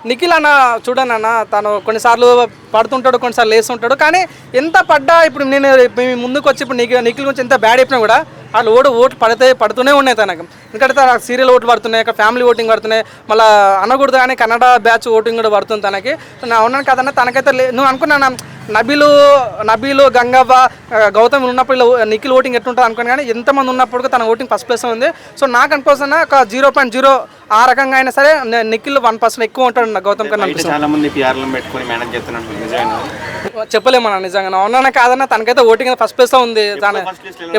నిఖిల్ అన్న చూడండి అన్న, తను కొన్నిసార్లు పడుతుంటాడు, కొన్నిసార్లు లేస్తుంటాడు. కానీ ఎంత పడ్డా ఇప్పుడు నేను ముందుకు వచ్చి ఇప్పుడు నిఖిల్ గురించి ఎంత బ్యాడ్ చెప్పినా కూడా వాళ్ళు ఓటు పడుతూనే ఉన్నాయి తనకు. ఎందుకంటే తన సీరియల్ ఓట్లు పడుతున్నాయి, ఫ్యామిలీ ఓటింగ్ పడుతున్నాయి, మళ్ళీ అనకూడదు కానీ కన్నడ బ్యాచ్ ఓటింగ్ కూడా పడుతుంది తనకి. నా ఉన్నాను కదన్నా, తనకైతే నువ్వు అనుకున్నా నబీలు గంగవ్వ గౌతమ్ ఉన్నప్పుడు నిఖిల్ ఓటింగ్ ఎట్లుంటుంది అనుకుని, కానీ ఎంతమంది ఉన్నప్పుడు తన ఓటింగ్ ఫస్ట్ ప్లేస్ ఉంది. సో నాకు అనుకోసం ఒక 0.0 ఆ రకంగా అయినా సరే నిఖిల్ 1% ఎక్కువ ఉంటాడు గౌతమ్ కన్నా. చెప్పలేమన్నా నిజంగా అవునా కాదన్నా, తనకైతే ఓటింగ్ ఫస్ట్ ప్లేస్ లో ఉంది.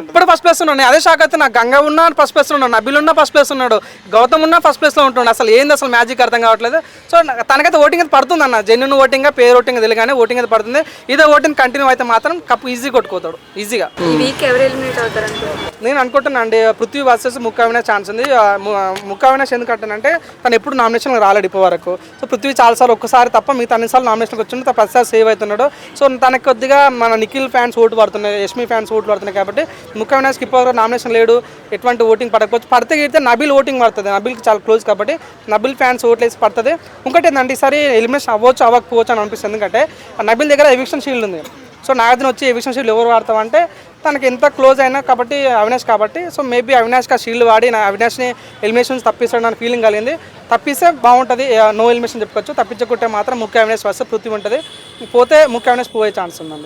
ఎప్పుడు ఫస్ట్ ప్లేస్ ఉన్నాడు. అదే షాక్ అయితే నాకు గంగ ఉన్నా ఫస్ట్ ప్లేస్ ఉన్నాడు, నబీల్ ఉన్నా ఫస్ట్ ప్లేస్ ఉన్నాడు, గౌతమ్ ఉన్నా ఫస్ట్ ప్లేస్ లో ఉంటుండే. అసలు ఏంది అసలు మ్యాజిక్ అర్థం కావట్లేదు. సో తనకైతే ఓటింగ్ అయితే పడుతుంది అన్న, జెన్యున్ ఓటింగ్ పేరు ఓటింగ్ తెలియదు కానీ ఓటింగ్ అయితే పడుతుంది. ఇదే ఓటింగ్ కంటిన్యూ అయితే మాత్రం కప్పు ఈజీ కొట్టుకోతాడు ఈజీగా. నేను అనుకుంటున్నా అండి పృథ్వీ వర్సెస్ ముక్కా అవినాష్ ఛాన్స్ ఉంది. ముక్కా అవినాష్ ఎందుకంటానంటే తను ఎప్పుడు నామినేషన్ రాలేడు ఇప్పటి వరకు. సో పృథ్వీ చాలాసార్లు ఒక్కసారి తప్ప మిగతా అన్నిసార్లు నామినేషన్కి వచ్చిండు, ప్రతిసారి సేవ్ అవుతున్నాడు. సో తనకు కొద్దిగా మన నిఖిల్ ఫ్యాన్స్ ఓటు పడుతున్నాయి, యష్మి ఫ్యాన్స్ ఓట్లు పడుతున్నాయి కాబట్టి ముక్కా అవినాష్కి ఇప్పటివరకు నామినేషన్ లేడు, ఎటువంటి ఓటింగ్ పడకపోవచ్చు. పడితే గిడితే నబీల్ ఓటింగ్ పడుతుంది, నబీల్కి చాలా క్లోజ్ కాబట్టి నబీల్ ఫ్యాన్స్ ఓట్లు వేసి పడుతుంది. ఇంకోటి ఏంటంటే ఈసారి ఎలిమినేషన్ అవ్వచ్చు అవ్వకపోవచ్చు అని అనిపిస్తుంది. ఎందుకంటే నబీల్ దగ్గర ఎవిక్షన్ షీల్డ్ ఉంది. సో నాగార్జున వచ్చి ఎవిక్షన్ షీల్డ్ ఎవరు వాడతామంటే తనకి ఎంత క్లోజ్ అయినా కాబట్టి అవినాష్ కాబట్టి. సో మేబీ అవినాష్కి ఆ షీల్డ్ వాడి అవినాష్ని ఎలిమినేషన్స్ తప్పిస్తాడు అని ఫీలింగ్ కలిగింది. తప్పిస్తే బాగుంటుంది, నో ఎలిమినేషన్ చెప్పుకోవచ్చు. తప్పించకుంటే మాత్రం ముఖ్య అవినాష్ వర్సెస్ పృథ్వీ ఉంటుంది. పోతే ముఖ్య అవినాష్ పోయే ఛాన్స్ ఉందండి.